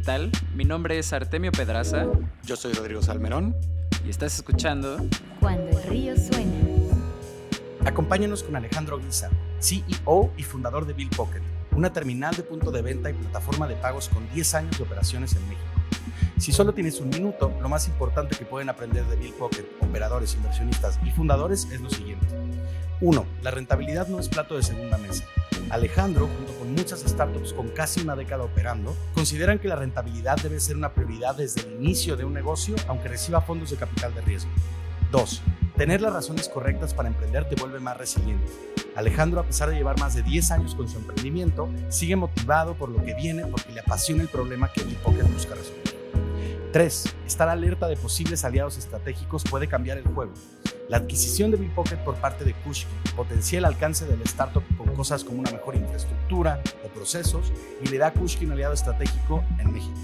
tal? Mi nombre es Artemio Pedraza. Yo soy Rodrigo Salmerón. Y estás escuchando Cuando el río suena. Acompáñanos con Alejandro Guizar, CEO y fundador de Bill Pocket, una terminal de punto de venta y plataforma de pagos con 10 años de operaciones en México. Si solo tienes un minuto, lo más importante que pueden aprender de Bill Pocket, operadores, inversionistas y fundadores, es lo siguiente. 1. La rentabilidad no es plato de segunda mesa. Alejandro, junto con muchas startups con casi una década operando, consideran que la rentabilidad debe ser una prioridad desde el inicio de un negocio, aunque reciba fondos de capital de riesgo. 2. Tener las razones correctas para emprender te vuelve más resiliente. Alejandro, a pesar de llevar más de 10 años con su emprendimiento, sigue motivado por lo que viene porque le apasiona el problema que Bill Pocket busca resolver. 3. Estar alerta de posibles aliados estratégicos puede cambiar el juego. La adquisición de Bill Pocket por parte de Kushki potencia el alcance del startup con cosas como una mejor infraestructura o procesos y le da a Kushki un aliado estratégico en México.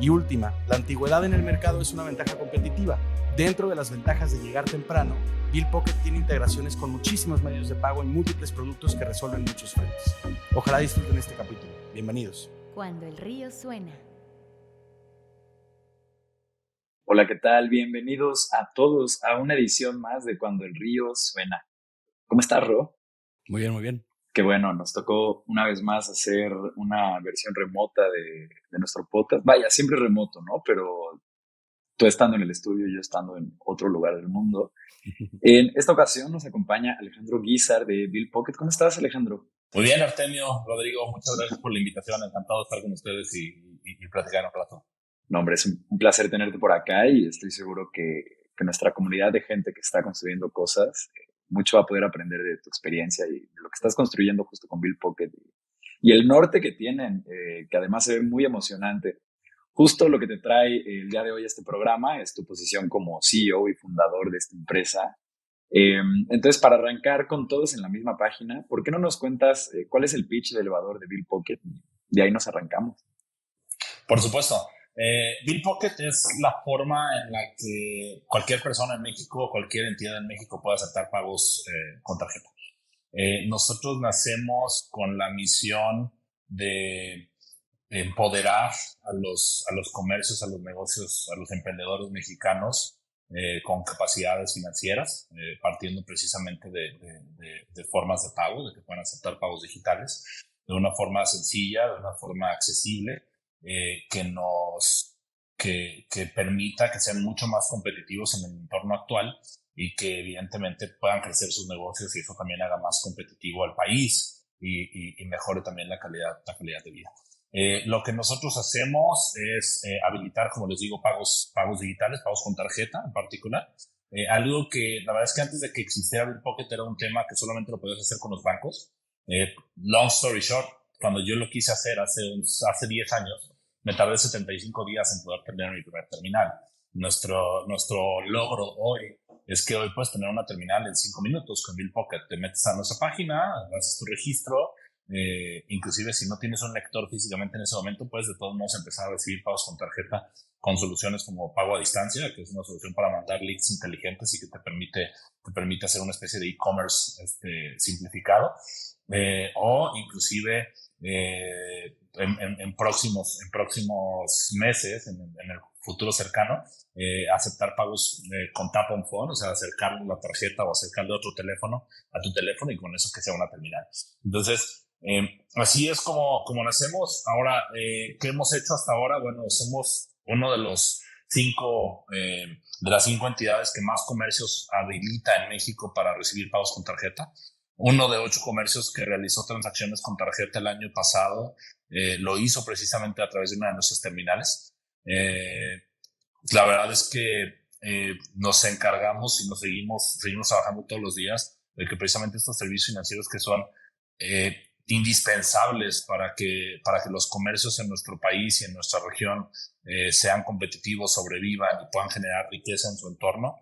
Y última, la antigüedad en el mercado es una ventaja competitiva. Dentro de las ventajas de llegar temprano, Bill Pocket tiene integraciones con muchísimos medios de pago en múltiples productos que resuelven muchos frentes. Ojalá disfruten este capítulo. Bienvenidos. Cuando el río suena. Hola, ¿qué tal? Bienvenidos a todos a una edición más de Cuando el río suena. ¿Cómo estás, Ro? Muy bien, muy bien. Qué bueno, nos tocó una vez más hacer una versión remota de nuestro podcast. Vaya, siempre remoto, ¿no? Pero tú estando en el estudio y yo estando en otro lugar del mundo. En esta ocasión nos acompaña Alejandro Guizar de Bill Pocket. ¿Cómo estás, Alejandro? Muy bien, Artemio, Rodrigo, muchas gracias por la invitación. Encantado de estar con ustedes y platicar un rato. No, hombre, es un placer tenerte por acá y estoy seguro que nuestra comunidad de gente que está construyendo cosas, mucho va a poder aprender de tu experiencia y de lo que estás construyendo justo con Bill Pocket y el norte que tienen, que además se ve muy emocionante. Justo lo que te trae el día de hoy a este programa es tu posición como CEO y fundador de esta empresa. Entonces, para arrancar con todos en la misma página, ¿por qué no nos cuentas cuál es el pitch de elevador de Bill Pocket? De ahí nos arrancamos. Por supuesto. Bill Pocket es la forma en la que cualquier persona en México, cualquier entidad en México puede aceptar pagos con tarjeta. Nosotros nacemos con la misión de empoderar a los comercios, a los negocios, a los emprendedores mexicanos con capacidades financieras, partiendo precisamente de formas de pago, de que puedan aceptar pagos digitales de una forma sencilla, de una forma accesible, que permita que sean mucho más competitivos en el entorno actual y que evidentemente puedan crecer sus negocios y eso también haga más competitivo al país y mejore también la calidad de vida. Lo que nosotros hacemos es habilitar, como les digo, pagos digitales, pagos con tarjeta en particular. Algo que la verdad es que antes de que existiera Bill Pocket era un tema que solamente lo podías hacer con los bancos. Long story short, cuando yo lo quise hacer hace 10 años, me tardé 75 días en poder tener mi primer terminal. Nuestro logro hoy es que hoy puedes tener una terminal en 5 minutos con Bill Pocket. Te metes a nuestra página, haces tu registro, inclusive si no tienes un lector físicamente en ese momento, puedes de todos modos empezar a recibir pagos con tarjeta con soluciones como pago a distancia, que es una solución para mandar leads inteligentes y que te permite hacer una especie de e-commerce simplificado, o inclusive en próximos meses, en el futuro cercano, aceptar pagos con tap on phone, o sea, acercarle la tarjeta o acercarle otro teléfono a tu teléfono y con eso que sea una terminal. Entonces, así es como nacemos. Ahora, ¿qué hemos hecho hasta ahora? Bueno, somos uno de los de las 5 entidades que más comercios habilita en México para recibir pagos con tarjeta. Uno de 8 comercios que realizó transacciones con tarjeta el año pasado lo hizo precisamente a través de una de nuestras terminales. La verdad es que nos encargamos y nos seguimos trabajando todos los días de que precisamente estos servicios financieros que son indispensables para que los comercios en nuestro país y en nuestra región sean competitivos, sobrevivan y puedan generar riqueza en su entorno,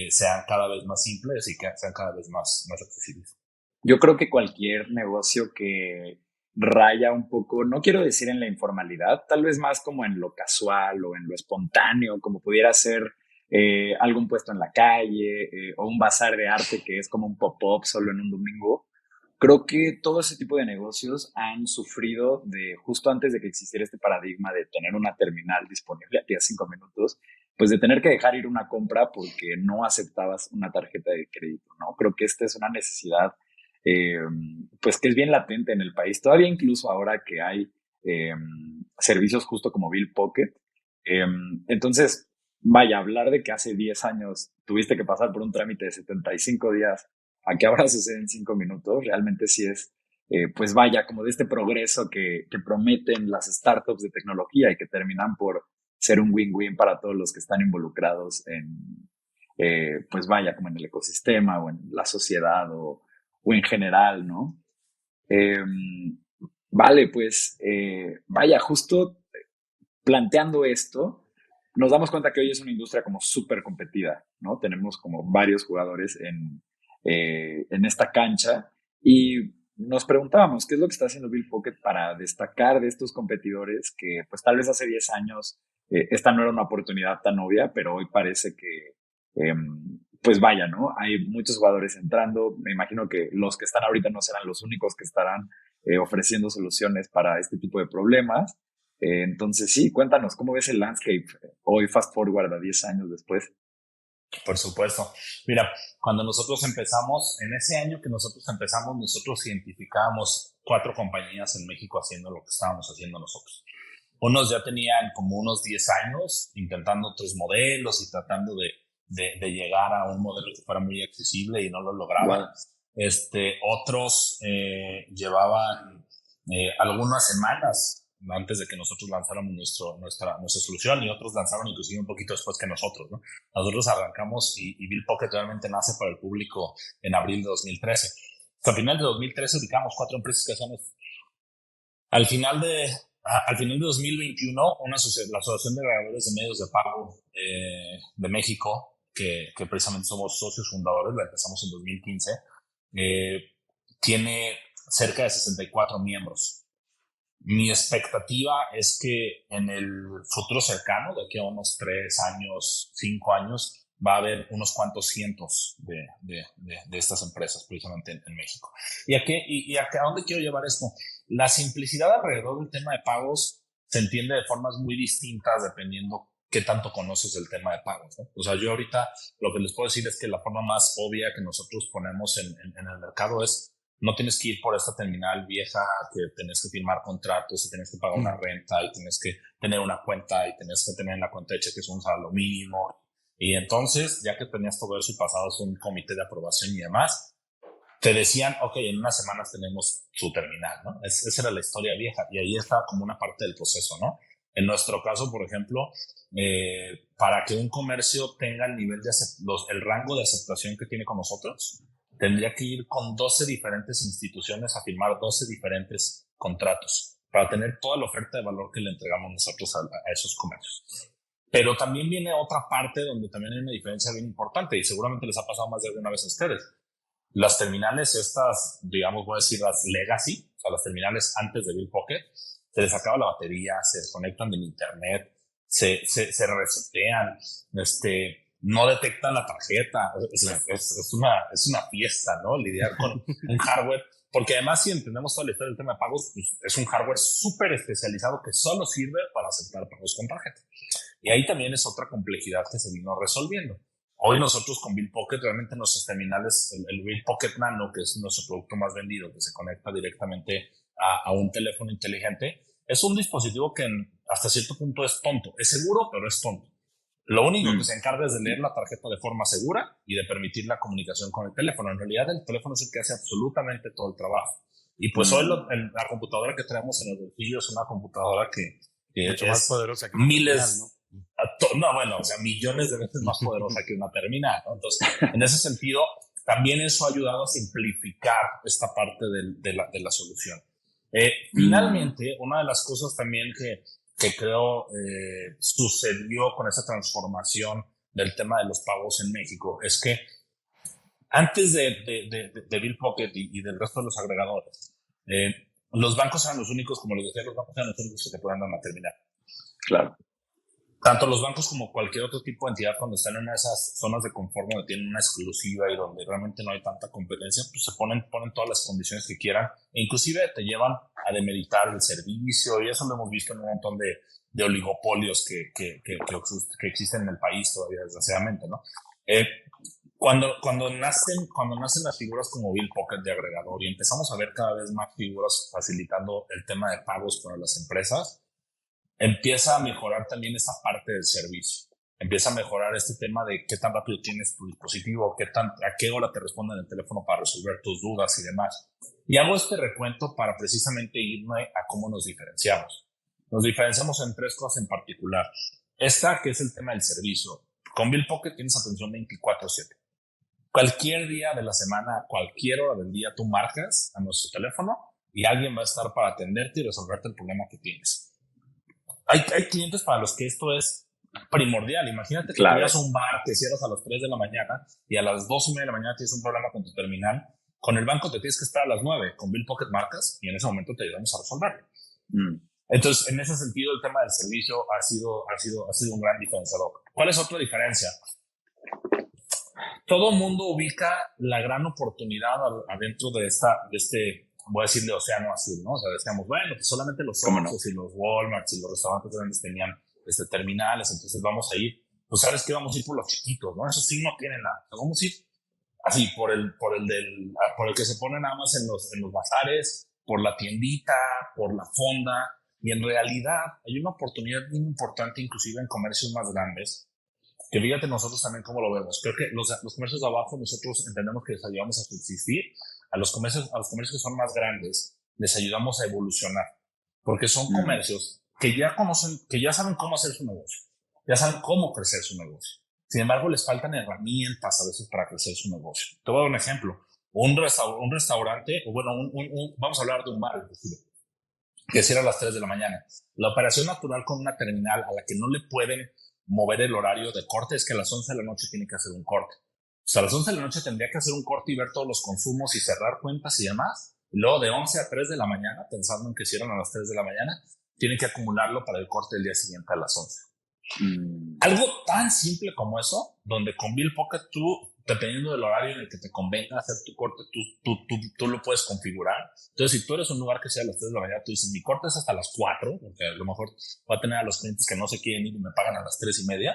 sean cada vez más simples y que sean cada vez más accesibles. Yo creo que cualquier negocio que raya un poco, no quiero decir en la informalidad, tal vez más como en lo casual o en lo espontáneo, como pudiera ser algún puesto en la calle o un bazar de arte que es como un pop-up solo en un domingo, creo que todo ese tipo de negocios han sufrido de justo antes de que existiera este paradigma de tener una terminal disponible a ti a 5 minutos, pues de tener que dejar ir una compra porque no aceptabas una tarjeta de crédito, ¿no? Creo que esta es una necesidad, eh, pues que es bien latente en el país. Todavía incluso ahora que hay eh, servicios justo como Bill Pocket. Eh, entonces, vaya, hablar de que hace 10 años tuviste que pasar por un trámite de 75 días a que ahora sucede en 5 minutos, realmente sí es, pues vaya, como de este progreso que prometen las startups de tecnología y que terminan por ser un win-win para todos los que están involucrados en, pues vaya, como en el ecosistema o en la sociedad o en general, ¿no? Eh, vale, pues vaya, justo planteando esto, nos damos cuenta que hoy es una industria como súper competida, ¿no? Tenemos como varios jugadores en esta cancha y nos preguntábamos qué es lo que está haciendo Bill Pocket para destacar de estos competidores que pues tal vez hace 10 años esta no era una oportunidad tan obvia, pero hoy parece que pues vaya, ¿no? Hay muchos jugadores entrando, me imagino que los que están ahorita no serán los únicos que estarán ofreciendo soluciones para este tipo de problemas. Entonces sí, cuéntanos, ¿cómo ves el landscape hoy fast forward a 10 años después? Por supuesto. Mira, cuando nosotros empezamos, en ese año que nosotros empezamos, nosotros identificábamos 4 compañías en México haciendo lo que estábamos haciendo nosotros. Unos ya tenían como unos 10 años intentando otros modelos y tratando de llegar a un modelo que fuera muy accesible y no lo lograban. Wow. Otros llevaban algunas semanas antes de que nosotros lanzáramos nuestra solución, y otros lanzaron inclusive un poquito después que nosotros, ¿no? Nosotros arrancamos y Bill Pocket realmente nace para el público en abril de 2013. Hasta final de 2013 ubicamos 4 empresas que hacían esto. Al final de 2021, la Asociación de Agregadores de Medios de Pago de México, que precisamente somos socios fundadores, la empezamos en 2015, tiene cerca de 64 miembros. Mi expectativa es que en el futuro cercano, de aquí a unos 3 años, 5 años, va a haber unos cuantos cientos de estas empresas precisamente en México. ¿Y a dónde quiero llevar esto? La simplicidad alrededor del tema de pagos se entiende de formas muy distintas dependiendo qué tanto conoces el tema de pagos, ¿no? O sea, yo ahorita lo que les puedo decir es que la forma más obvia que nosotros ponemos en el mercado es: no tienes que ir por esta terminal vieja que tienes que firmar contratos y tienes que pagar una renta y tienes que tener una cuenta y tienes que tener en la cuenta de cheques un salario mínimo. Y entonces, ya que tenías todo eso y pasabas un comité de aprobación y demás, te decían, ok, en unas semanas tenemos su terminal, ¿no? Esa era la historia vieja y ahí estaba como una parte del proceso, ¿no? En nuestro caso, por ejemplo, para que un comercio tenga el nivel el rango de aceptación que tiene con nosotros, tendría que ir con 12 diferentes instituciones a firmar 12 diferentes contratos para tener toda la oferta de valor que le entregamos nosotros a esos comercios. Pero también viene otra parte donde también hay una diferencia bien importante y seguramente les ha pasado más de alguna vez a ustedes. Las terminales estas, digamos, voy a decir las legacy, o sea, las terminales antes de Bill Pocket, se les acaba la batería, se desconectan del internet, se resetean, no detectan la tarjeta. Es una fiesta, ¿no? Lidiar con un hardware, porque además, si entendemos toda la historia del tema de pagos, pues es un hardware súper especializado que solo sirve para aceptar pagos con tarjeta. Y ahí también es otra complejidad que se vino resolviendo. Hoy nosotros con Bill Pocket, realmente nuestros terminales, el Bill Pocket Nano, que es nuestro producto más vendido, que se conecta directamente a un teléfono inteligente, es un dispositivo que hasta cierto punto es tonto. Es seguro, pero es tonto. Lo único que se encarga es de leer la tarjeta de forma segura y de permitir la comunicación con el teléfono. En realidad, el teléfono es el que hace absolutamente todo el trabajo. Y pues hoy la computadora que tenemos en el bolsillo es una computadora que mucho es más poderosa que miles, terminal, ¿no? Bueno, o sea, millones de veces más poderosa que una terminal, ¿no? Entonces, en ese sentido, también eso ha ayudado a simplificar esta parte de la solución. Finalmente, una de las cosas también que creo sucedió con esa transformación del tema de los pagos en México es que antes de Bill Pocket y del resto de los agregadores, los bancos eran los únicos, como les decía, los bancos eran los únicos que te podían dar una terminal. Claro. tanto los bancos como cualquier otro tipo de entidad, cuando están en esas zonas de confort donde tienen una exclusiva y donde realmente no hay tanta competencia, pues se ponen todas las condiciones que quieran e inclusive te llevan a demeritar el servicio, y eso lo hemos visto en un montón de oligopolios que existen en el país todavía, desgraciadamente, ¿no? Cuando nacen las figuras como Bill Pocket de agregador y empezamos a ver cada vez más figuras facilitando el tema de pagos para las empresas, empieza a mejorar también esa parte del servicio. Empieza a mejorar este tema de qué tan rápido tienes tu dispositivo, a qué hora te responden el teléfono para resolver tus dudas y demás. Y hago este recuento para precisamente irme a cómo nos diferenciamos. Nos diferenciamos en 3 cosas en particular. Esta, que es el tema del servicio. Con Bill Pocket tienes atención 24/7. Cualquier día de la semana, cualquier hora del día, tú marcas a nuestro teléfono y alguien va a estar para atenderte y resolverte el problema que tienes. Hay clientes para los que esto es primordial. Imagínate que tuvieras un bar, te cierras a las 3 de la mañana y a las 2:30 de la mañana tienes un problema con tu terminal. Con el banco te tienes que esperar a las 9. Con Bill Pocket marcas y en ese momento te ayudamos a resolverlo. Entonces, en ese sentido, el tema del servicio ha sido un gran diferenciador. ¿Cuál es otra diferencia? Todo el mundo ubica la gran oportunidad adentro de este, voy a decirle, océano azul, ¿no? O sea, decíamos, bueno, pues solamente los Oxxos y los Walmarts y los restaurantes grandes tenían terminales, entonces vamos a ir, pues sabes que vamos a ir por los chiquitos, ¿no? Eso sí no tiene nada. Vamos a ir así por el que se pone nada más en los bazares, por la tiendita, por la fonda, y en realidad hay una oportunidad muy importante inclusive en comercios más grandes, que fíjate nosotros también cómo lo vemos. Creo que los comercios de abajo nosotros entendemos que les ayudamos a subsistir, a los comercios que son más grandes les ayudamos a evolucionar, porque son comercios que ya conocen, que ya saben cómo hacer su negocio, ya saben cómo crecer su negocio. Sin embargo, les faltan herramientas a veces para crecer su negocio. Te voy a dar un ejemplo. Un restaurante, o bueno, vamos a hablar de un bar, que cierra a las 3 de la mañana. La operación natural con una terminal a la que no le pueden mover el horario de corte es que a las 11 de la noche tiene que hacer un corte. O sea, a las 11 de la noche tendría que hacer un corte y ver todos los consumos y cerrar cuentas y demás. Y luego de 11 a 3 de la mañana, pensando en que cierran a las 3 de la mañana, tiene que acumularlo para el corte del día siguiente a las 11. Algo tan simple como eso, donde con Bill Pocket tú, dependiendo del horario en el que te convenga hacer tu corte, tú lo puedes configurar. Entonces, si tú eres un lugar que sea a las 3 de la mañana, tú dices, mi corte es hasta las 4, porque a lo mejor voy a tener a los clientes que no se quieren ir y me pagan a las 3:30.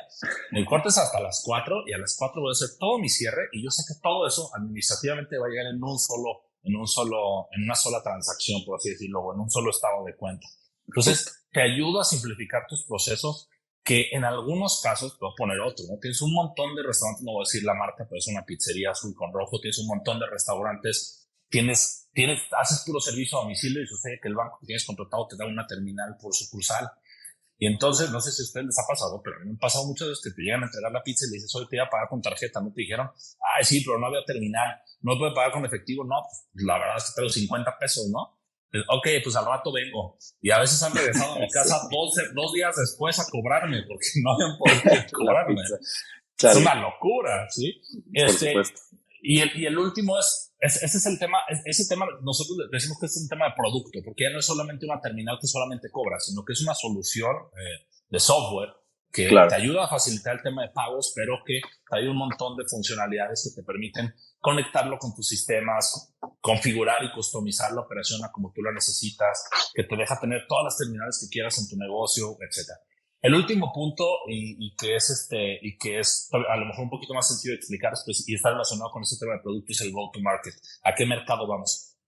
Mi corte es hasta las 4 y a las 4 voy a hacer todo mi cierre y yo sé que todo eso administrativamente va a llegar en una sola transacción, por así decirlo, o en un solo estado de cuenta. Entonces, te ayuda a simplificar tus procesos, que en algunos casos, te voy a poner otro, ¿no? Tienes un montón de restaurantes, no voy a decir la marca, pero es una pizzería azul con rojo, tienes un montón de restaurantes, haces puro servicio a domicilio y sucede que el banco que tienes contratado te da una terminal por sucursal. Y entonces, no sé si a ustedes les ha pasado, pero a mí me ha pasado muchas veces que te llegan a entregar la pizza y le dices, oye, te iba a pagar con tarjeta, ¿no te dijeron? Ay, sí, pero no había terminal, no puede pagar con efectivo, no, pues la verdad es que traigo 50 pesos, ¿no? Ok, pues al rato vengo. Y a veces han regresado a mi casa 2 días después a cobrarme porque no habían podido cobrarme. Es una locura, ¿sí? Por supuesto. Y el último ese es el tema, ese tema nosotros decimos que es un tema de producto, porque ya no es solamente una terminal que solamente cobra, sino que es una solución de software que te ayuda a facilitar el tema de pagos, pero que trae un montón de funcionalidades que te permiten conectarlo con tus sistemas, configurar y customizar la operación a como tú la necesitas, que te deja tener todas las terminales que quieras en tu negocio, etc. El último punto, y que es a lo mejor un poquito más sencillo de explicar, pues, y está relacionado con este tema de producto, es el go-to-market. ¿A qué mercado vamos?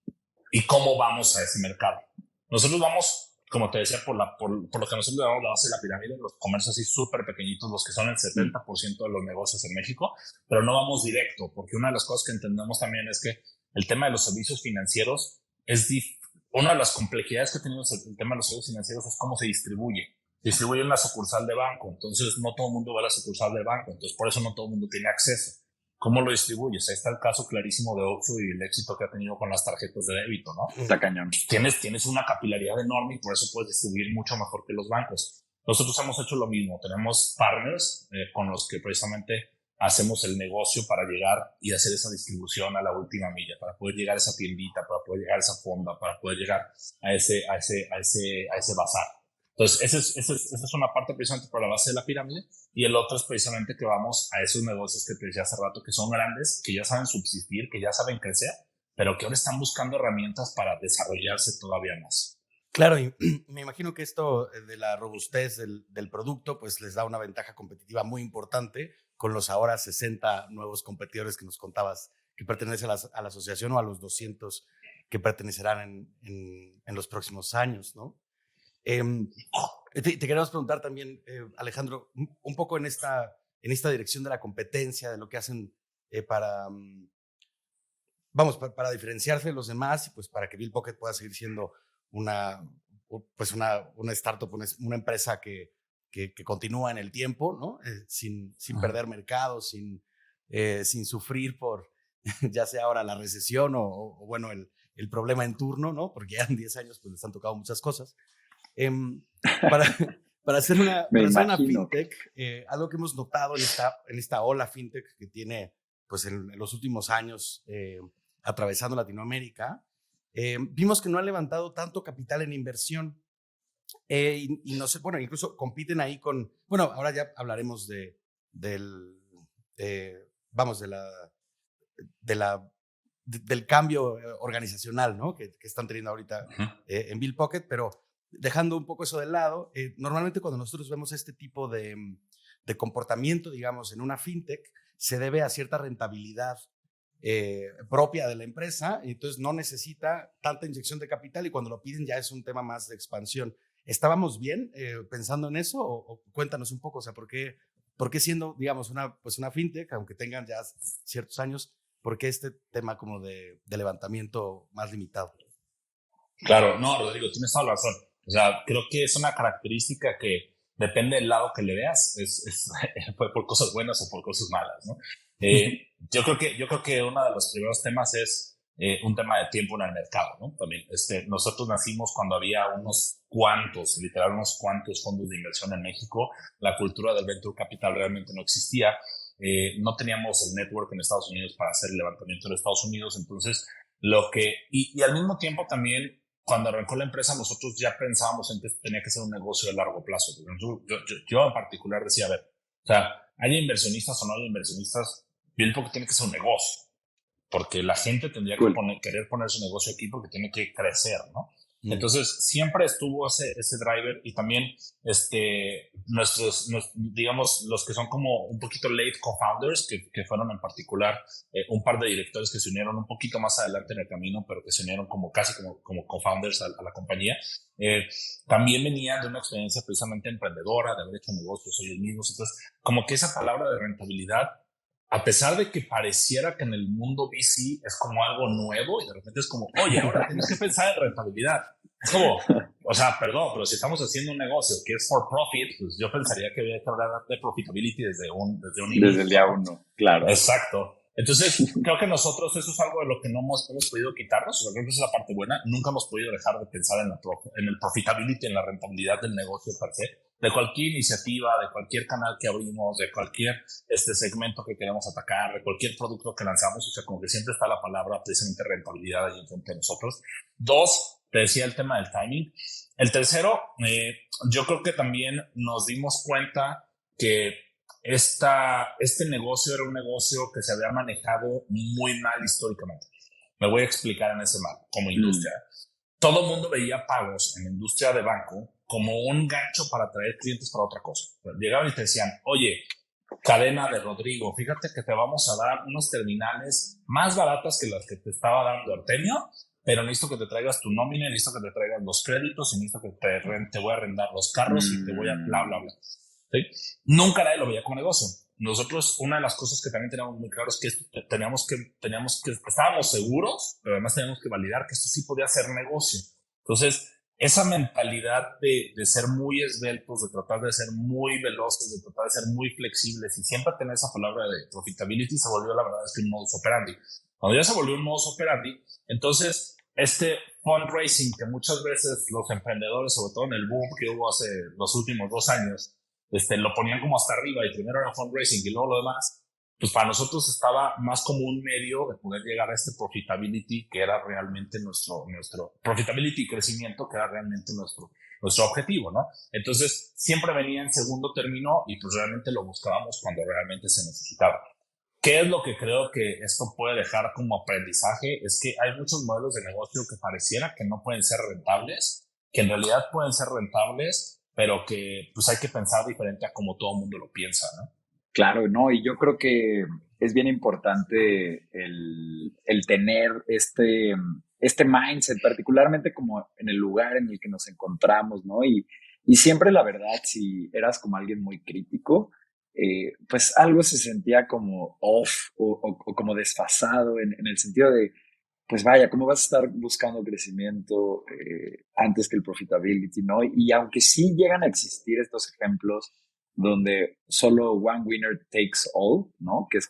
¿Y cómo vamos a ese mercado? Nosotros vamos, como te decía, por lo que nosotros llamamos la base de la pirámide, los comercios así súper pequeñitos, los que son el 70% de los negocios en México, pero no vamos directo, porque una de las cosas que entendemos también es que el tema de los servicios financieros una de las complejidades que tenemos el tema de los servicios financieros es cómo se distribuye. Distribuye en la sucursal de banco, entonces no todo el mundo va a la sucursal de banco, entonces por eso no todo el mundo tiene acceso. ¿Cómo lo distribuyes? Ahí está el caso clarísimo de Oxxo y el éxito que ha tenido con las tarjetas de débito, ¿no? Está cañón. Tienes una capilaridad enorme y por eso puedes distribuir mucho mejor que los bancos. Nosotros hemos hecho lo mismo. Tenemos partners con los que precisamente hacemos el negocio para llegar y hacer esa distribución a la última milla, para poder llegar a esa tiendita, para poder llegar a esa fonda, para poder llegar a ese bazar. Entonces, esa es una parte precisamente para la base de la pirámide, y el otro es precisamente que vamos a esos negocios que te decía hace rato, que son grandes, que ya saben subsistir, que ya saben crecer, pero que ahora están buscando herramientas para desarrollarse todavía más. Claro, y me imagino que esto de la robustez del producto pues les da una ventaja competitiva muy importante con los ahora 60 nuevos competidores que nos contabas que pertenecen a la asociación, o a los 200 que pertenecerán en los próximos años, ¿no? Te queremos preguntar también, Alejandro, un poco en esta dirección de la competencia, de lo que hacen para, para diferenciarse de los demás y pues para que Bill Pocket pueda seguir siendo una startup, una empresa que continúa en el tiempo, ¿no? Sin perder mercado, sin sufrir por ya sea ahora la recesión o bueno, el problema en turno, ¿no? Porque ya en 10 años pues les han tocado muchas cosas. Para hacer una fintech, algo que hemos notado en esta ola fintech que tiene pues en los últimos años atravesando Latinoamérica, vimos que no han levantado tanto capital en inversión y no sé, bueno, incluso compiten ahí con, bueno, ahora ya hablaremos del cambio organizacional, ¿no? que están teniendo ahorita en Bill Pocket, pero dejando un poco eso de lado, normalmente cuando nosotros vemos este tipo de comportamiento, digamos, en una fintech, se debe a cierta rentabilidad propia de la empresa, y entonces no necesita tanta inyección de capital, y cuando lo piden ya es un tema más de expansión. ¿Estábamos bien pensando en eso? O cuéntanos un poco, o sea, ¿por qué siendo, digamos, una fintech, aunque tengan ya ciertos años, por qué este tema como de levantamiento más limitado? Claro, no, Rodrigo, tienes toda la razón. O sea, creo que es una característica que depende del lado que le veas, fue por cosas buenas o por cosas malas, ¿no? Yo creo que uno de los primeros temas es un tema de tiempo en el mercado, ¿no? También, nosotros nacimos cuando había unos cuantos fondos de inversión en México. La cultura del venture capital realmente no existía. No teníamos el network en Estados Unidos para hacer el levantamiento en Estados Unidos. Entonces, y al mismo tiempo también, cuando arrancó la empresa, nosotros ya pensábamos en que tenía que ser un negocio de largo plazo. Yo en particular decía, a ver, o sea, haya inversionistas o no haya inversionistas, bien poco tiene que ser un negocio, porque la gente tendría que querer poner su negocio aquí porque tiene que crecer, ¿no? Entonces, siempre estuvo ese driver, y también digamos, los que son como un poquito late co-founders, que fueron en particular un par de directores que se unieron un poquito más adelante en el camino, pero que se unieron casi como co-founders a la compañía, también venían de una experiencia precisamente emprendedora, de haber hecho negocios ellos mismos. Entonces, como que esa palabra de rentabilidad, a pesar de que pareciera que en el mundo VC es como algo nuevo, y de repente es como, oye, ahora tienes que pensar en rentabilidad. Es como, o sea, perdón, pero si estamos haciendo un negocio que es for profit, pues yo pensaría que había que hablar de profitability desde el día uno, claro. Exacto. Entonces, creo que nosotros eso es algo de lo que no hemos podido quitarnos. Creo que esa es la parte buena. Nunca hemos podido dejar de pensar en el profitability, en la rentabilidad del negocio per se, de cualquier iniciativa, de cualquier canal que abrimos, de cualquier segmento que queremos atacar, de cualquier producto que lanzamos. O sea, como que siempre está la palabra precisamente rentabilidad ahí enfrente de nosotros. Dos, te decía el tema del timing. El tercero, yo creo que también nos dimos cuenta que este negocio era un negocio que se había manejado muy mal históricamente. Me voy a explicar en ese marco, como industria. Todo el mundo veía pagos en la industria de banco como un gancho para atraer clientes para otra cosa. Llegaban y te decían, oye, cadena de Rodrigo, fíjate que te vamos a dar unos terminales más baratas que las que te estaba dando Artemio, pero necesito que te traigas tu nómina, necesito que te traigas los créditos, y necesito que te voy a arrendar los carros y te voy a bla, bla, bla. ¿Sí? Nunca nadie lo veía como negocio. Nosotros, una de las cosas que también teníamos muy claro es que estábamos seguros, pero además teníamos que validar que esto sí podía ser negocio. Entonces, esa mentalidad de ser muy esbeltos, de tratar de ser muy veloces, de tratar de ser muy flexibles y siempre tener esa palabra de profitability se volvió, la verdad, es que un modus operandi. Cuando ya se volvió un modus operandi, entonces fundraising que muchas veces los emprendedores, sobre todo en el boom que hubo hace los últimos 2 años, lo ponían como hasta arriba, y primero era fundraising y luego lo demás, pues para nosotros estaba más como un medio de poder llegar a este profitability que era realmente nuestro profitability y crecimiento que era realmente nuestro objetivo, ¿no? Entonces siempre venía en segundo término y pues realmente lo buscábamos cuando realmente se necesitaba. ¿Qué es lo que creo que esto puede dejar como aprendizaje? Es que hay muchos modelos de negocio que pareciera que no pueden ser rentables, que en realidad pueden ser rentables, pero que pues hay que pensar diferente a como todo el mundo lo piensa, ¿no? Claro, no, y yo creo que es bien importante el tener este mindset, particularmente como en el lugar en el que nos encontramos, ¿no? Y siempre la verdad, si eras como alguien muy crítico, pues algo se sentía como off o como desfasado en el sentido de, pues vaya, ¿cómo vas a estar buscando crecimiento antes que el profitability, ¿no? Y aunque sí llegan a existir estos ejemplos donde solo one winner takes all, ¿no? Que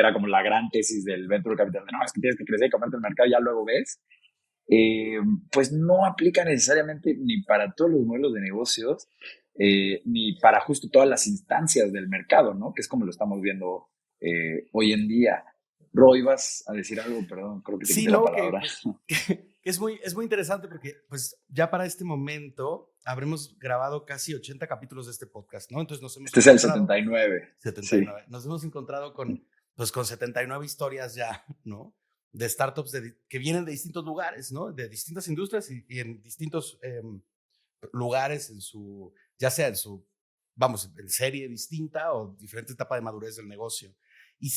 era como la gran tesis del venture capital, de no, es que tienes que crecer y comerte el mercado y ya luego ves, pues no aplica necesariamente ni para todos los modelos de negocios, ni para justo todas las instancias del mercado, ¿no? Que es como lo estamos viendo hoy en día. Roy, vas a decir algo, perdón, creo que te quité la palabra. Que es muy interesante porque pues ya para este momento habremos grabado casi 80 capítulos de este podcast, ¿no? Entonces nos hemos Este es el 79. 79. Sí. Nos hemos encontrado con 79 historias ya, ¿no? De startups que vienen de distintos lugares, ¿no? De distintas industrias y en distintos lugares ya sea en en serie distinta o diferente etapa de madurez del negocio. Y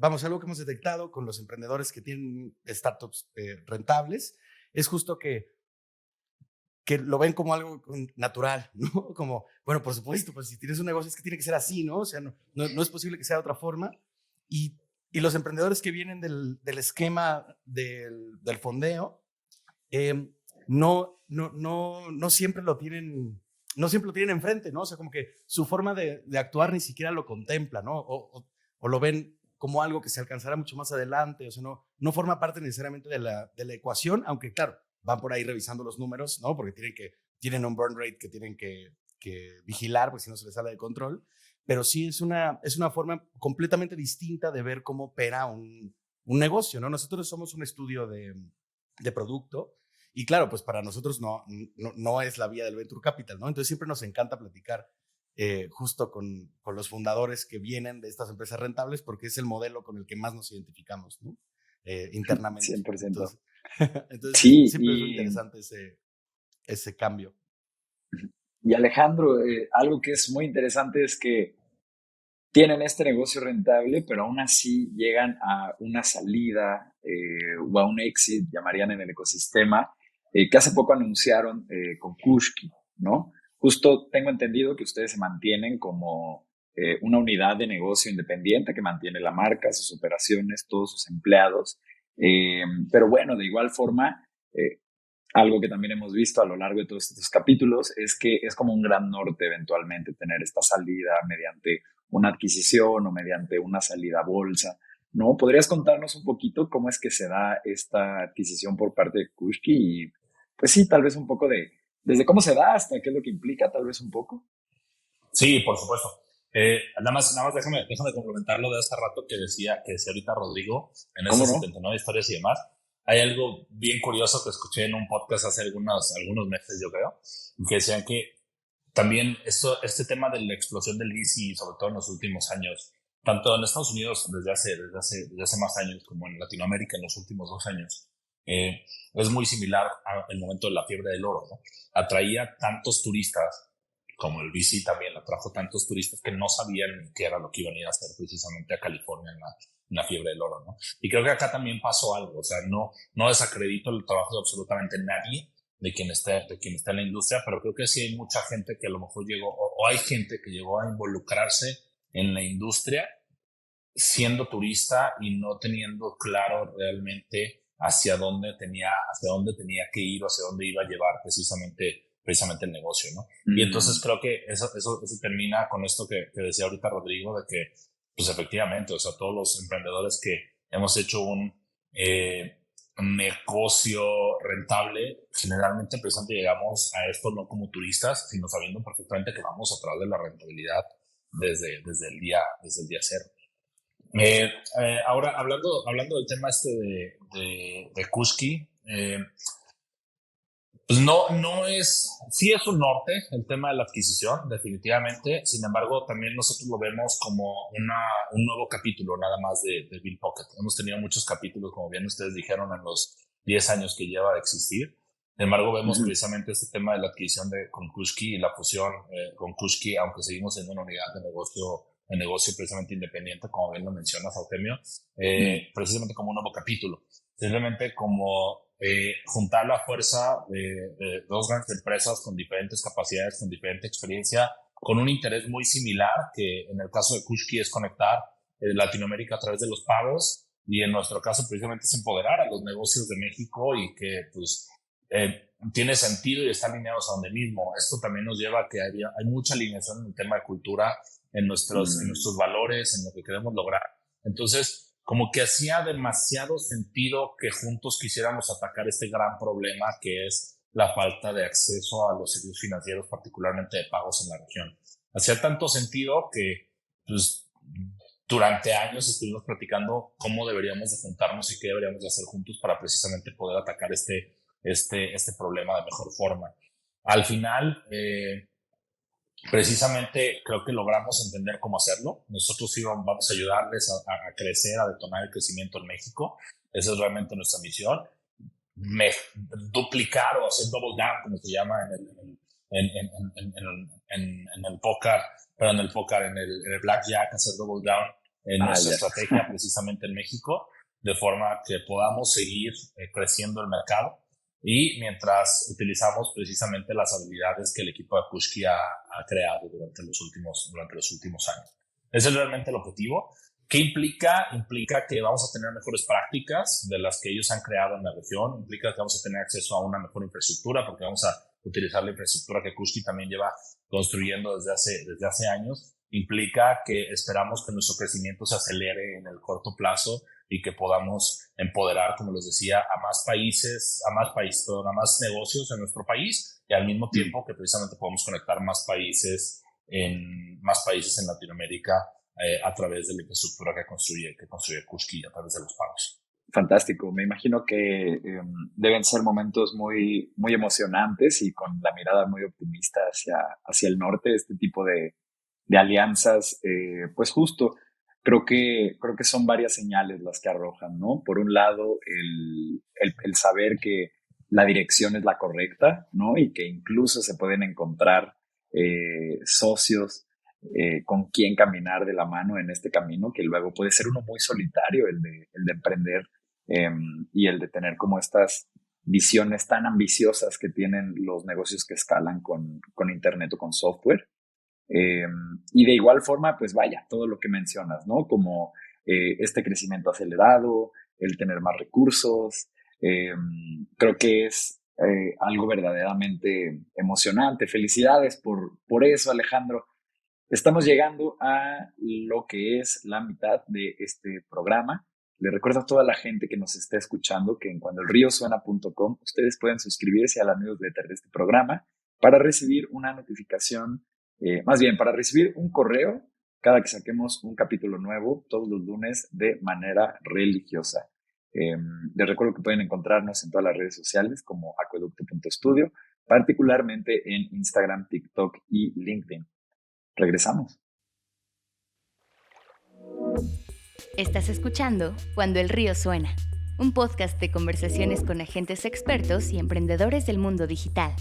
algo que hemos detectado con los emprendedores que tienen startups rentables es justo que lo ven como algo natural, ¿no? Como, bueno, por supuesto, pues si tienes un negocio es que tiene que ser así, ¿no? O sea, no es posible que sea de otra forma. Y los emprendedores que vienen del esquema del fondeo, no siempre lo tienen, no siempre lo tienen enfrente, ¿no? O sea, como que su forma de actuar ni siquiera lo contempla, ¿no? O lo ven como algo que se alcanzará mucho más adelante, o sea, no forma parte necesariamente de la ecuación, aunque claro, van por ahí revisando los números, ¿no? Porque tienen un burn rate que tienen que vigilar, porque si no se les sale de control, pero sí es una forma completamente distinta de ver cómo opera un negocio, ¿no? Nosotros somos un estudio de producto y claro, pues para nosotros no es la vía del venture capital, ¿no? Entonces siempre nos encanta platicar justo con los fundadores que vienen de estas empresas rentables porque es el modelo con el que más nos identificamos, ¿no? Internamente. 100%. Entonces Sí, siempre es muy interesante ese cambio. Y Alejandro, algo que es muy interesante es que tienen este negocio rentable, pero aún así llegan a una salida o a un exit, llamarían en el ecosistema, que hace poco anunciaron con Kushki, ¿no? Justo tengo entendido que ustedes se mantienen como una unidad de negocio independiente que mantiene la marca, sus operaciones, todos sus empleados. Pero bueno, de igual forma, algo que también hemos visto a lo largo de todos estos capítulos es que es como un gran norte eventualmente tener esta salida mediante una adquisición o mediante una salida a bolsa, ¿no? ¿Podrías contarnos un poquito cómo es que se da esta adquisición por parte de Kushki? Y pues sí, tal vez un poco desde cómo se da hasta qué es lo que implica, tal vez un poco. Sí, por supuesto. Nada más déjame complementar lo de hace rato que decía ahorita Rodrigo en esas 79 historias y demás. Hay algo bien curioso que escuché en un podcast hace algunos meses, yo creo, que decían que también este tema de la explosión del VC, sobre todo en los últimos años, tanto en Estados Unidos desde hace más años como en Latinoamérica en los últimos 2 años, es muy similar al momento de la fiebre del oro, ¿no? Atraía tantos turistas, como el VC también atrajo tantos turistas que no sabían ni qué era lo que iban a ir a hacer precisamente a California en la fiebre del oro, ¿no? Y creo que acá también pasó algo, o sea, no desacredito el trabajo de absolutamente nadie de quien está en la industria, pero creo que sí hay mucha gente que a lo mejor llegó, o hay gente que llegó a involucrarse en la industria siendo turista y no teniendo claro realmente hacia dónde tenía que ir o hacia dónde iba a llevar precisamente el negocio, ¿no? Y entonces creo que eso termina con esto que decía ahorita Rodrigo, de que pues efectivamente, o sea, todos los emprendedores que hemos hecho un negocio rentable, generalmente precisamente llegamos a esto no como turistas, sino sabiendo perfectamente que vamos a través de la rentabilidad desde el día cero. Ahora, hablando del tema de Kushki, pues no es, sí es un norte el tema de la adquisición, definitivamente. Sin embargo, también nosotros lo vemos como un nuevo capítulo nada más de Bill Pocket. Hemos tenido muchos capítulos, como bien ustedes dijeron, en los 10 años que lleva de existir. Sin embargo, vemos precisamente este tema de la adquisición con Kushki y la fusión con Kushki, aunque seguimos siendo una unidad de negocio precisamente independiente, como bien lo mencionas, Artemio, precisamente como un nuevo capítulo. Simplemente como juntar la fuerza de dos grandes empresas con diferentes capacidades, con diferente experiencia, con un interés muy similar, que en el caso de Kushki es conectar Latinoamérica a través de los pagos, y en nuestro caso precisamente es empoderar a los negocios de México y que pues tiene sentido y están alineados a donde mismo. Esto también nos lleva a que hay mucha alineación en el tema de cultura, en nuestros valores, en lo que queremos lograr. Entonces, como que hacía demasiado sentido que juntos quisiéramos atacar este gran problema que es la falta de acceso a los servicios financieros, particularmente de pagos en la región. Hacía tanto sentido que pues, durante años estuvimos platicando cómo deberíamos de juntarnos y qué deberíamos de hacer juntos para precisamente poder atacar este problema de mejor forma. Al final, precisamente creo que logramos entender cómo hacerlo. Nosotros sí vamos a ayudarles a crecer, a detonar el crecimiento en México. Esa es realmente nuestra misión. Duplicar o hacer double down, como se llama en el póker, pero en el blackjack, hacer double down en nuestra estrategia precisamente en México, de forma que podamos seguir creciendo el mercado. Y mientras utilizamos precisamente las habilidades que el equipo de Kushki ha creado durante los últimos años. Ese es realmente el objetivo. ¿Qué implica? Implica que vamos a tener mejores prácticas de las que ellos han creado en la región. Implica que vamos a tener acceso a una mejor infraestructura, porque vamos a utilizar la infraestructura que Kushki también lleva construyendo desde hace años. Implica que esperamos que nuestro crecimiento se acelere en el corto plazo y que podamos empoderar, como les decía, a más negocios en nuestro país, y al mismo tiempo que precisamente podamos conectar más países en Latinoamérica a través de la infraestructura que construye Kushki a través de los pagos. Fantástico. Me imagino que deben ser momentos muy, muy emocionantes y con la mirada muy optimista hacia el norte, este tipo de alianzas, pues justo. Creo que son varias señales las que arrojan, ¿no? Por un lado, el saber que la dirección es la correcta, ¿no? Y que incluso se pueden encontrar socios con quien caminar de la mano en este camino, que luego puede ser uno muy solitario, el de emprender y el de tener como estas visiones tan ambiciosas que tienen los negocios que escalan con internet o con software. Y de igual forma, pues vaya, todo lo que mencionas, ¿no? Como este crecimiento acelerado, el tener más recursos, creo que es algo verdaderamente emocionante. Felicidades por eso, Alejandro. Estamos llegando a lo que es la mitad de este programa. Le recuerdo a toda la gente que nos está escuchando que en cuandoelriosuena.com ustedes pueden suscribirse a la newsletter de este programa para recibir una notificación, para recibir un correo cada que saquemos un capítulo nuevo todos los lunes de manera religiosa. Les recuerdo que pueden encontrarnos en todas las redes sociales como acueducto.studio, particularmente en Instagram, TikTok y LinkedIn. Regresamos. Estás escuchando Cuando el río suena, un podcast de conversaciones con agentes expertos y emprendedores del mundo digital.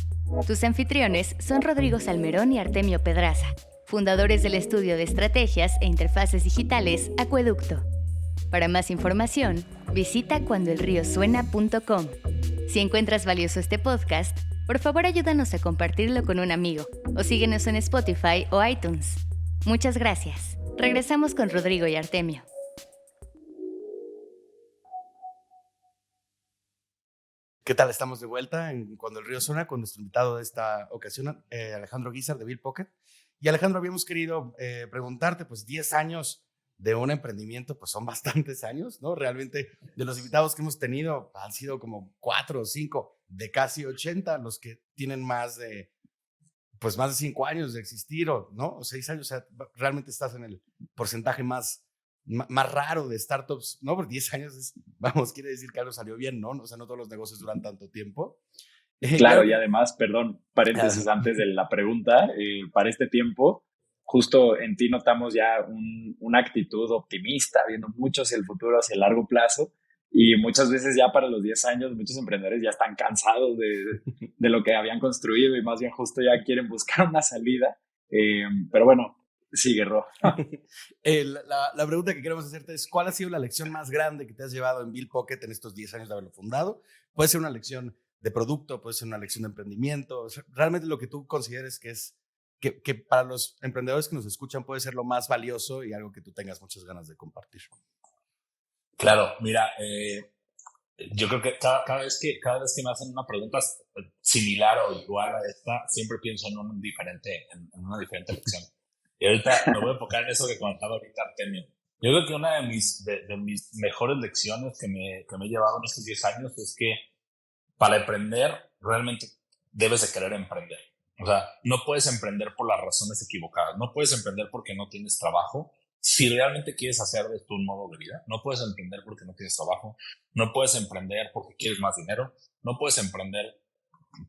Tus anfitriones son Rodrigo Salmerón y Artemio Pedraza, fundadores del estudio de estrategias e interfaces digitales Acueducto. Para más información, visita cuandoelriosuena.com. Si encuentras valioso este podcast, por favor ayúdanos a compartirlo con un amigo o síguenos en Spotify o iTunes. Muchas gracias. Regresamos con Rodrigo y Artemio. ¿Qué tal? Estamos de vuelta en Cuando el río suena con nuestro invitado de esta ocasión, Alejandro Guízar de Bill Pocket. Y Alejandro, habíamos querido preguntarte, pues 10 años de un emprendimiento, pues son bastantes años, ¿no? Realmente de los invitados que hemos tenido han sido como 4 o 5 de casi 80 los que tienen más de pues más de 5 años de existir, ¿no? O 6 años, o sea, realmente estás en el porcentaje más raro de startups, ¿no? Porque 10 años vamos, quiere decir que algo salió bien, ¿no? O sea, no todos los negocios duran tanto tiempo. Claro, y además, perdón, paréntesis antes de la pregunta, para este tiempo, justo en ti notamos ya una actitud optimista, viendo mucho hacia el futuro, hacia el largo plazo, y muchas veces ya para los 10 años muchos emprendedores ya están cansados de lo que habían construido y más bien justo ya quieren buscar una salida. Pero bueno, sigue, Ro. La pregunta que queremos hacerte es, ¿cuál ha sido la lección más grande que te has llevado en Bill Pocket en estos 10 años de haberlo fundado? Puede ser una lección de producto, puede ser una lección de emprendimiento, o sea, realmente lo que tú consideres que para los emprendedores que nos escuchan puede ser lo más valioso y algo que tú tengas muchas ganas de compartir. Claro, mira, yo creo que cada vez que me hacen una pregunta similar o igual a esta, siempre pienso en una diferente lección. Y ahorita me voy a enfocar en eso que comentaba ahorita Artemio. Yo creo que una de mis mejores lecciones que me he llevado en estos 10 años es que para emprender realmente debes de querer emprender. O sea, no puedes emprender por las razones equivocadas. No puedes emprender porque no tienes trabajo. Si realmente quieres hacer de esto un modo de vida, no puedes emprender porque no tienes trabajo. No puedes emprender porque quieres más dinero. No puedes emprender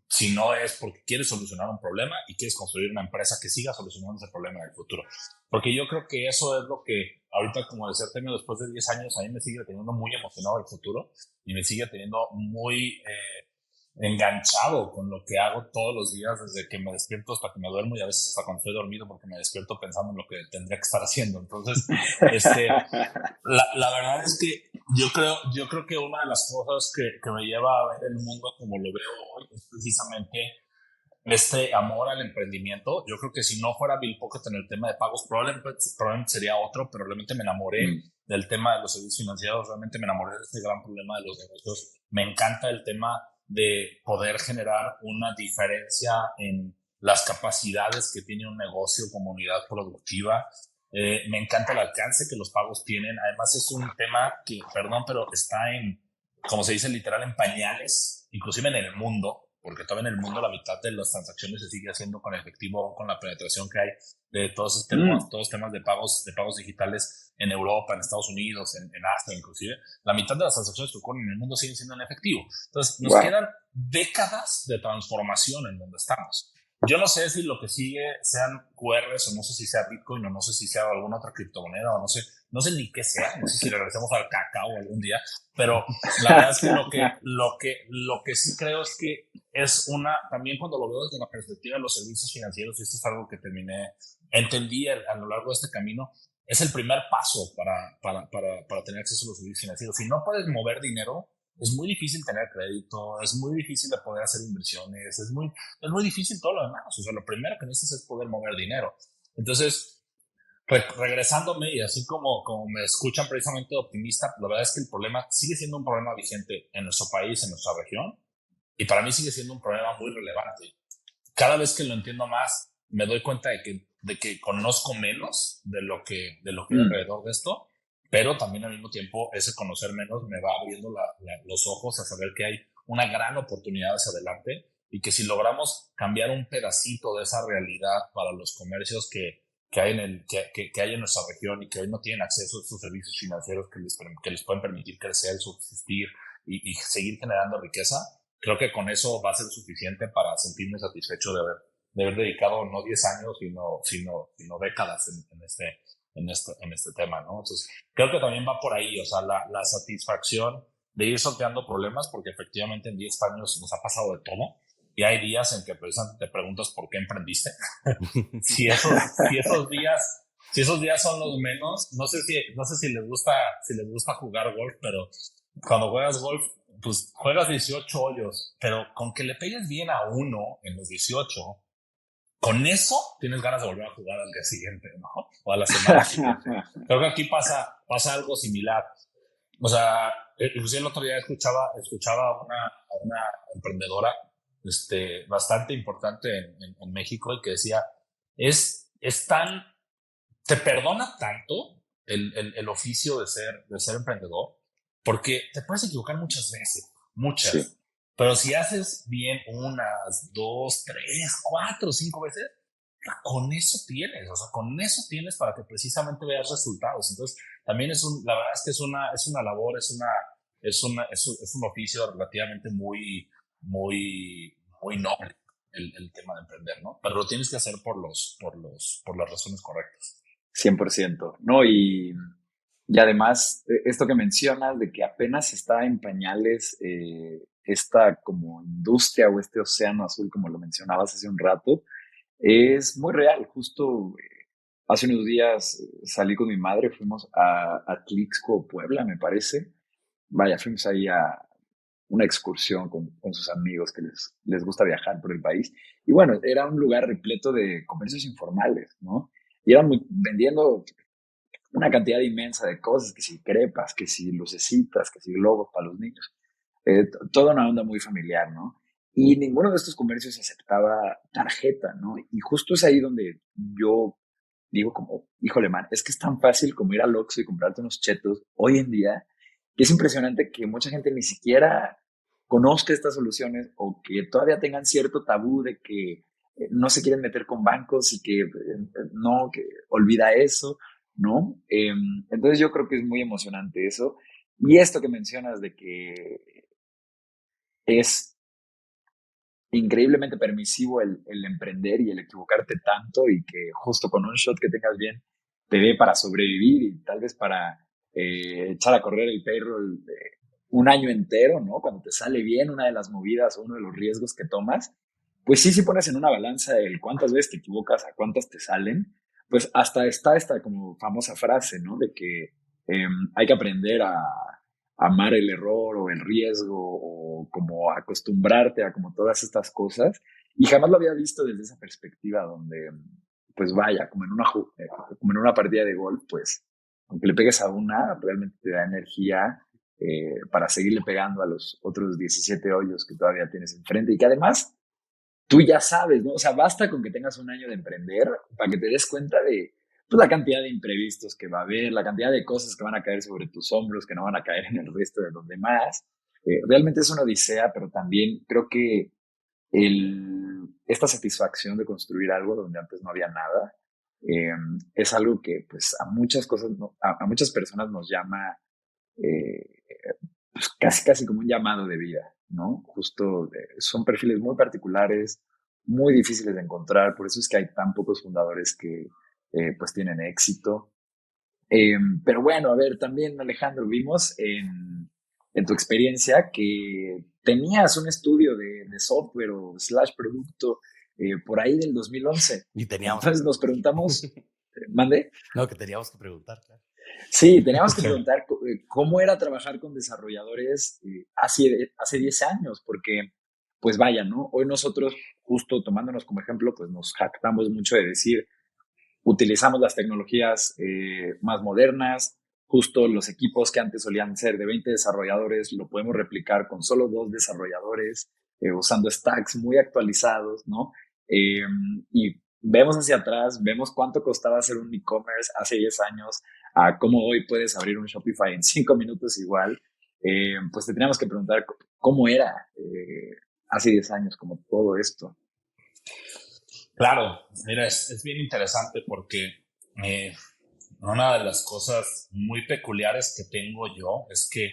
si no es porque quieres solucionar un problema y quieres construir una empresa que siga solucionando ese problema en el futuro. Porque yo creo que eso es lo que ahorita, como decía Artemio, después de 10 años, a mí me sigue teniendo muy emocionado el futuro y me sigue teniendo muy enganchado con lo que hago todos los días, desde que me despierto hasta que me duermo y a veces hasta cuando estoy dormido porque me despierto pensando en lo que tendría que estar haciendo. Entonces, la verdad es que yo creo que una de las cosas que me lleva a ver el mundo como lo veo hoy es precisamente este amor al emprendimiento. Yo creo que si no fuera Bill Pocket en el tema de pagos, probablemente sería otro, pero realmente me enamoré del tema de los servicios financieros, realmente me enamoré de este gran problema de los negocios. Me encanta el tema de poder generar una diferencia en las capacidades que tiene un negocio como unidad productiva. Me encanta el alcance que los pagos tienen. Además es un tema que, perdón, pero está como se dice literal, en pañales, inclusive en el mundo, porque todavía en el mundo la mitad de las transacciones se sigue haciendo con efectivo, con la penetración que hay de todos estos temas de pagos digitales en Europa, en Estados Unidos, en Asia inclusive. La mitad de las transacciones que ocurren en el mundo siguen siendo en efectivo. Entonces nos quedan décadas de transformación en donde estamos. Yo no sé si lo que sigue sean QRs o no sé si sea Bitcoin o no sé si sea alguna otra criptomoneda o no sé ni qué sea, no sé si regresemos al cacao algún día, pero la verdad es que lo que sí creo es que es también cuando lo veo desde la perspectiva de los servicios financieros, y esto es algo que entendí a lo largo de este camino, es el primer paso para tener acceso a los servicios financieros. Si no puedes mover dinero, es muy difícil tener crédito, es muy difícil de poder hacer inversiones, es muy difícil todo lo demás. O sea, lo primero que necesitas es poder mover dinero. Entonces, regresándome, y así como me escuchan precisamente optimista, la verdad es que el problema sigue siendo un problema vigente en nuestro país, en nuestra región, y para mí sigue siendo un problema muy relevante. Cada vez que lo entiendo más, me doy cuenta de que conozco menos de lo que hay alrededor de esto, pero también al mismo tiempo ese conocer menos me va abriendo los ojos a saber que hay una gran oportunidad hacia adelante y que si logramos cambiar un pedacito de esa realidad para los comercios que hay en nuestra región y que hoy no tienen acceso a estos servicios financieros que les pueden permitir crecer, subsistir y seguir generando riqueza, creo que con eso va a ser suficiente para sentirme satisfecho de haber dedicado no 10 años, sino décadas en este tema, ¿no? Entonces, creo que también va por ahí, o sea, la satisfacción de ir sorteando problemas, porque efectivamente en 10 años nos ha pasado de todo, y hay días en que precisamente te preguntas por qué emprendiste. si esos días son los menos, no sé si les gusta jugar golf, pero cuando juegas golf, pues juegas 18 hoyos, pero con que le pegues bien a uno en los 18, con eso tienes ganas de volver a jugar al día siguiente, ¿no? O a la semana siguiente. Creo que aquí pasa algo similar. O sea, inclusive el otro día escuchaba a una emprendedora bastante importante en México y que decía, te perdona tanto el oficio de ser emprendedor, porque te puedes equivocar muchas veces, muchas. Sí. Pero si haces bien unas, 2, 3, 4, 5 veces, con eso tienes, o sea, con eso tienes para que precisamente veas resultados. Entonces, también la verdad es que es una labor, es un oficio relativamente muy noble el tema de emprender, ¿no? Pero lo tienes que hacer por las razones correctas. 100%, ¿no? Y además, esto que mencionas de que apenas está en pañales esta como industria o este océano azul, como lo mencionabas hace un rato, es muy real. Justo hace unos días salí con mi madre, fuimos a Atlixco, Puebla, me parece. Vaya, fuimos ahí a una excursión con sus amigos que les gusta viajar por el país. Y bueno, era un lugar repleto de comercios informales, ¿no? Y eran vendiendo una cantidad inmensa de cosas, que si crepas, que si lucecitas, que si globos para los niños. Toda una onda muy familiar, ¿no? Y ninguno de estos comercios aceptaba tarjeta, ¿no? Y justo es ahí donde yo digo como, híjole, man, es que es tan fácil como ir al Oxxo y comprarte unos chetos hoy en día, que es impresionante que mucha gente ni siquiera conozca estas soluciones o que todavía tengan cierto tabú de que no se quieren meter con bancos y que no, que olvida eso, ¿no? Entonces yo creo que es muy emocionante eso. Y esto que mencionas de que es increíblemente permisivo el emprender y el equivocarte tanto y que justo con un shot que tengas bien te dé para sobrevivir y tal vez para echar a correr el payroll un año entero, ¿no? Cuando te sale bien una de las movidas o uno de los riesgos que tomas, pues sí pones en una balanza el cuántas veces te equivocas a cuántas te salen, pues hasta está esta como famosa frase, ¿no? De que hay que aprender a amar el error o el riesgo o como acostumbrarte a como todas estas cosas. Y jamás lo había visto desde esa perspectiva donde, pues vaya, como en una partida de golf, pues aunque le pegues a una, realmente te da energía para seguirle pegando a los otros 17 hoyos que todavía tienes enfrente y que además tú ya sabes, ¿no? O sea, basta con que tengas un año de emprender para que te des cuenta de pues, la cantidad de imprevistos que va a haber, la cantidad de cosas que van a caer sobre tus hombros, que no van a caer en el resto de los demás. Realmente es una odisea, pero también creo que esta satisfacción de construir algo donde antes no había nada es algo que pues a muchas cosas, a muchas personas nos llama pues, casi como un llamado de vida, ¿no? Justo son perfiles muy particulares, muy difíciles de encontrar, por eso es que hay tan pocos fundadores que pues tienen éxito. Pero bueno, a ver, también Alejandro, vimos en tu experiencia que tenías un estudio de software o / producto por ahí del 2011. Y teníamos. Entonces nos preguntamos, ¿mande? No, que teníamos que preguntar, claro. Sí, teníamos que preguntar cómo era trabajar con desarrolladores hace 10 años, porque, pues vaya, ¿no? Hoy nosotros, justo tomándonos como ejemplo, pues nos jactamos mucho de decir, utilizamos las tecnologías más modernas, justo los equipos que antes solían ser de 20 desarrolladores, lo podemos replicar con solo 2 desarrolladores, usando stacks muy actualizados, ¿no? Y vemos hacia atrás, vemos cuánto costaba hacer un e-commerce hace 10 años, a cómo hoy puedes abrir un Shopify en 5 minutos igual. Pues te teníamos que preguntar cómo era hace 10 años, como todo esto. Claro, mira, es bien interesante porque una de las cosas muy peculiares que tengo yo es que,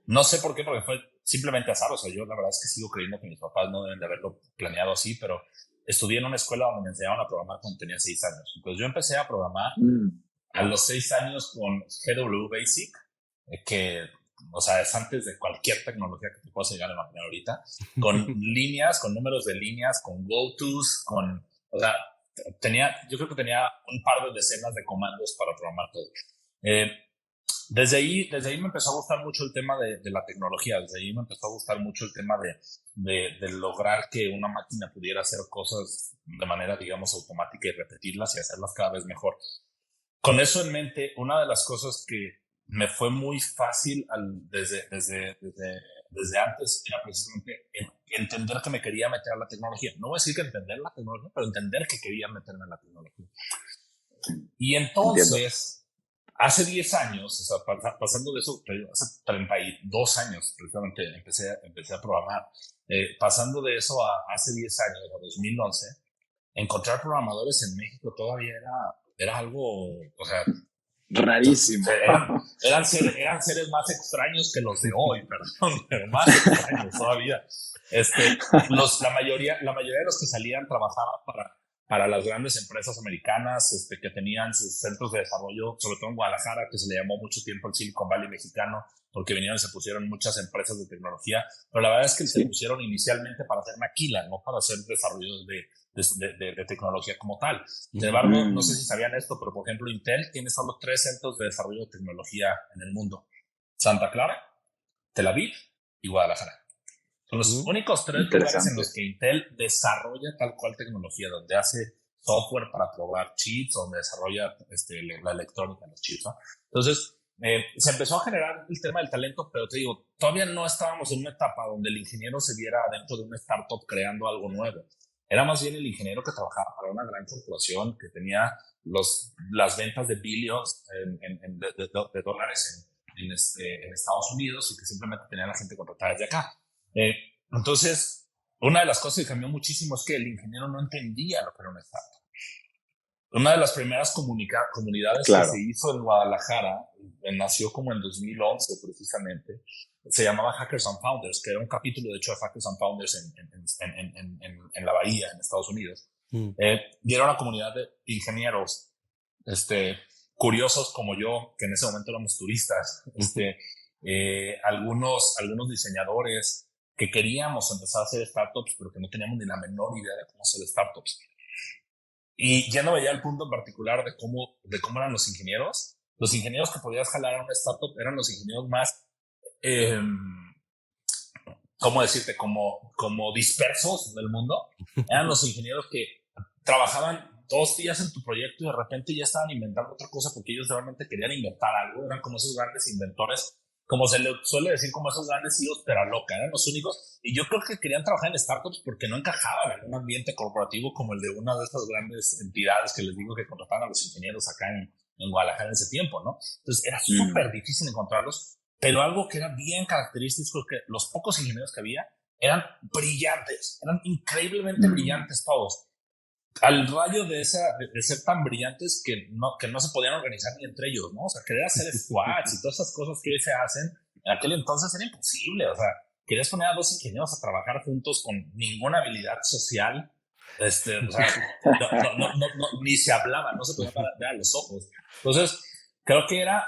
no sé por qué, porque fue simplemente azar, o sea, yo la verdad es que sigo creyendo que mis papás no deben de haberlo planeado así, pero estudié en una escuela donde me enseñaban a programar cuando tenía 6 años. Entonces yo empecé a programar a los 6 años con GW Basic, que, o sea, es antes de cualquier tecnología que te puedas llegar a imaginar ahorita, con líneas, con números de líneas, con go-tos, o sea, yo creo que tenía un par de decenas de comandos para programar todo. Desde ahí me empezó a gustar mucho el tema de la tecnología, desde ahí me empezó a gustar mucho el tema de lograr que una máquina pudiera hacer cosas de manera, digamos, automática y repetirlas y hacerlas cada vez mejor. Con eso en mente, una de las cosas que me fue muy fácil desde antes era precisamente entender que me quería meter a la tecnología. No voy a decir que entender la tecnología, pero entender que quería meterme en la tecnología. Y entonces, Hace 10 años, o sea, pasando de eso, hace 32 años precisamente empecé a programar. Pasando de eso a hace 10 años, a 2011, encontrar programadores en México todavía era algo, o sea, Rarísimo. eran seres más extraños que los de hoy, perdón, pero más extraños todavía. La mayoría de los que salían trabajaban para las grandes empresas americanas que tenían sus centros de desarrollo, sobre todo en Guadalajara, que se le llamó mucho tiempo el Silicon Valley mexicano, porque vinieron y se pusieron muchas empresas de tecnología, pero la verdad es que se pusieron inicialmente para hacer maquila, no para hacer desarrollos de tecnología como tal. Sin embargo, no sé si sabían esto, pero por ejemplo Intel tiene solo 3 centros de desarrollo de tecnología en el mundo: Santa Clara, Tel Aviv y Guadalajara. Son los únicos 3 lugares en los que Intel desarrolla tal cual tecnología, donde hace software para probar chips, donde desarrolla la electrónica en los chips, ¿no? Entonces, se empezó a generar el tema del talento, pero te digo, todavía no estábamos en una etapa donde el ingeniero se viera dentro de una startup creando algo nuevo. Era más bien el ingeniero que trabajaba para una gran corporación que tenía las ventas de billions de dólares en Estados Unidos y que simplemente tenía a la gente contratada desde acá. Entonces, una de las cosas que cambió muchísimo es que el ingeniero no entendía lo que era una startup. Una de las primeras comunidades que se hizo en Guadalajara, nació como en 2011 precisamente, se llamaba Hackers and Founders, que era un capítulo de hecho de Hackers and Founders en la Bahía, en Estados Unidos. Y era una comunidad de ingenieros curiosos como yo, que en ese momento éramos turistas, algunos diseñadores que queríamos empezar a hacer startups, pero que no teníamos ni la menor idea de cómo hacer startups. Y ya no veía el punto en particular de cómo eran los ingenieros. Los ingenieros que podías jalar a una startup eran los ingenieros más, ¿cómo decirte? Como dispersos del mundo. Eran los ingenieros que trabajaban 2 días en tu proyecto y de repente ya estaban inventando otra cosa porque ellos realmente querían inventar algo. Eran como esos grandes inventores, como se le suele decir, como esos grandes CEOs, pero a loca, eran los únicos. Y yo creo que querían trabajar en startups porque no encajaban en un ambiente corporativo como el de una de estas grandes entidades que les digo que contrataban a los ingenieros acá en Guadalajara en ese tiempo, ¿no? Entonces era súper difícil encontrarlos, pero algo que era bien característico es que los pocos ingenieros que había eran brillantes, eran increíblemente brillantes todos. Al rayo de ser tan brillantes que no se podían organizar ni entre ellos, ¿no? O sea, querer hacer squads y todas esas cosas que hoy se hacen, en aquel entonces era imposible. O sea, querías poner a 2 ingenieros a trabajar juntos con ninguna habilidad social, o sea, ni se hablaba, no se podían ver a los ojos. Entonces, creo que era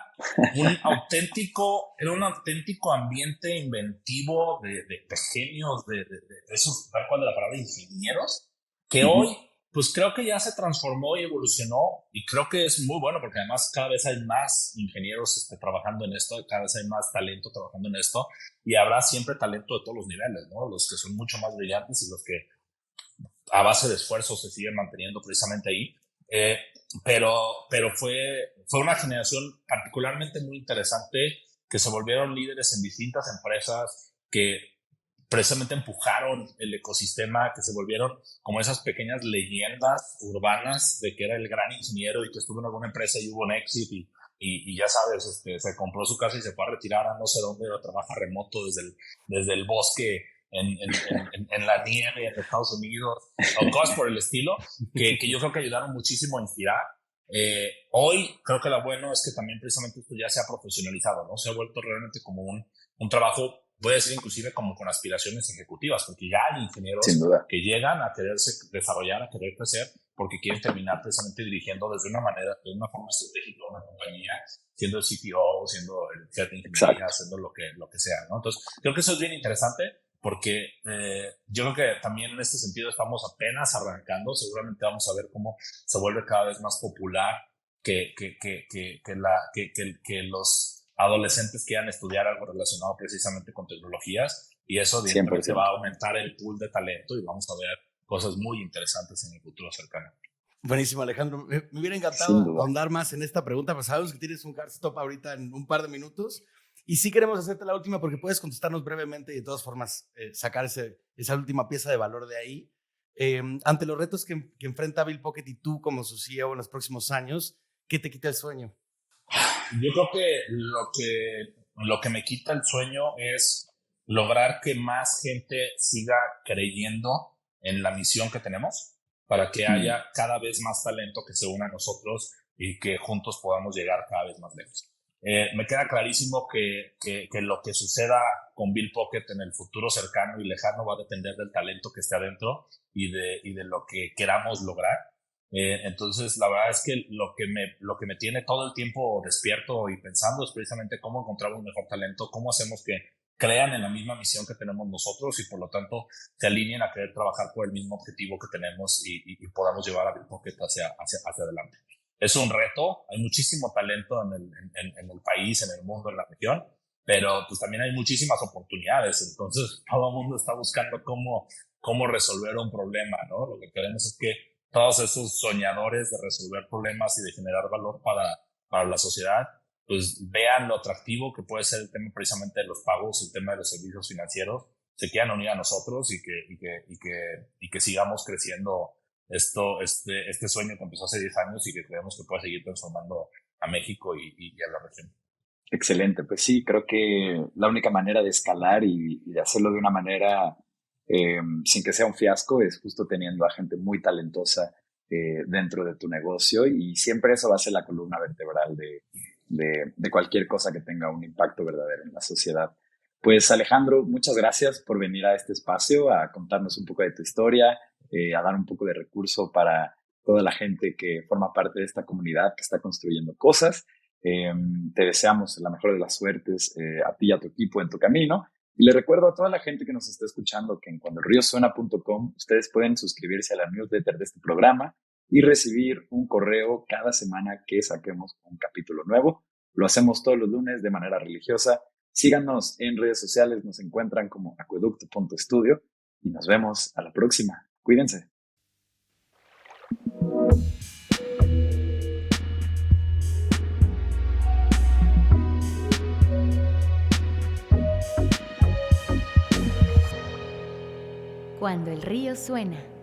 un auténtico ambiente inventivo de genios, de esos, tal cual de la palabra ingenieros, que hoy pues creo que ya se transformó y evolucionó, y creo que es muy bueno porque además cada vez hay más ingenieros trabajando en esto, cada vez hay más talento trabajando en esto, y habrá siempre talento de todos los niveles, ¿no? Los que son mucho más brillantes y los que a base de esfuerzo se siguen manteniendo precisamente ahí. Pero fue una generación particularmente muy interesante, que se volvieron líderes en distintas empresas, que precisamente empujaron el ecosistema, que se volvieron como esas pequeñas leyendas urbanas de que era el gran ingeniero y que estuvo en alguna empresa y hubo un éxito y ya sabes, se compró su casa y se fue a retirar a no sé dónde, o trabaja remoto desde el bosque en la nieve en Estados Unidos, o cosas por el estilo, que yo creo que ayudaron muchísimo a inspirar. Hoy creo que lo bueno es que también precisamente esto ya se ha profesionalizado, ¿no? Se ha vuelto realmente como un trabajo, voy a decir inclusive como con aspiraciones ejecutivas, porque ya hay ingenieros que llegan a quererse desarrollar, a querer crecer, porque quieren terminar precisamente dirigiendo de una forma estratégica una compañía, siendo el CTO, siendo el head de ingeniería, haciendo lo que sea, ¿no? Entonces, creo que eso es bien interesante, porque yo creo que también en este sentido estamos apenas arrancando. Seguramente vamos a ver cómo se vuelve cada vez más popular que los adolescentes quieran estudiar algo relacionado precisamente con tecnologías, y eso evidentemente 100%. Va a aumentar el pool de talento y vamos a ver cosas muy interesantes en el futuro cercano. Buenísimo, Alejandro. Me hubiera encantado ahondar más en esta pregunta, pero sabemos que tienes un hard stop ahorita en un par de minutos. Y sí queremos hacerte la última porque puedes contestarnos brevemente y de todas formas sacar esa última pieza de valor de ahí. Ante los retos que enfrenta Bill Pocket y tú como su CEO en los próximos años, ¿qué te quita el sueño? Yo creo que lo que me quita el sueño es lograr que más gente siga creyendo en la misión que tenemos para que haya cada vez más talento que se una a nosotros y que juntos podamos llegar cada vez más lejos. Me queda clarísimo que lo que suceda con Bill Pocket en el futuro cercano y lejano va a depender del talento que esté adentro y de lo que queramos lograr. Entonces, la verdad es que lo que me tiene todo el tiempo despierto y pensando es precisamente cómo encontrar un mejor talento, cómo hacemos que crean en la misma misión que tenemos nosotros y por lo tanto se alineen a querer trabajar por el mismo objetivo que tenemos y podamos llevar a Bill Pocket hacia adelante. Es un reto, hay muchísimo talento en el país, en el mundo, en la región, pero pues también hay muchísimas oportunidades, entonces todo el mundo está buscando cómo resolver un problema, ¿no? Lo que queremos es que todos esos soñadores de resolver problemas y de generar valor para la sociedad, pues vean lo atractivo que puede ser el tema precisamente de los pagos, el tema de los servicios financieros, se quieran unir a nosotros y que sigamos creciendo este sueño que empezó hace 10 años y que creemos que puede seguir transformando a México y a la región. Excelente, pues sí, creo que la única manera de escalar y de hacerlo de una manera sin que sea un fiasco es justo teniendo a gente muy talentosa dentro de tu negocio y siempre eso va a ser la columna vertebral de cualquier cosa que tenga un impacto verdadero en la sociedad. Pues Alejandro, muchas gracias por venir a este espacio a contarnos un poco de tu historia, a dar un poco de recurso para toda la gente que forma parte de esta comunidad que está construyendo cosas. Te deseamos la mejor de las suertes a ti y a tu equipo en tu camino. Y le recuerdo a toda la gente que nos está escuchando que en cuandoelriosuena.com ustedes pueden suscribirse a la newsletter de este programa y recibir un correo cada semana que saquemos un capítulo nuevo. Lo hacemos todos los lunes de manera religiosa. Síganos en redes sociales, nos encuentran como acueducto.studio y nos vemos a la próxima. Cuídense. Cuando el río suena.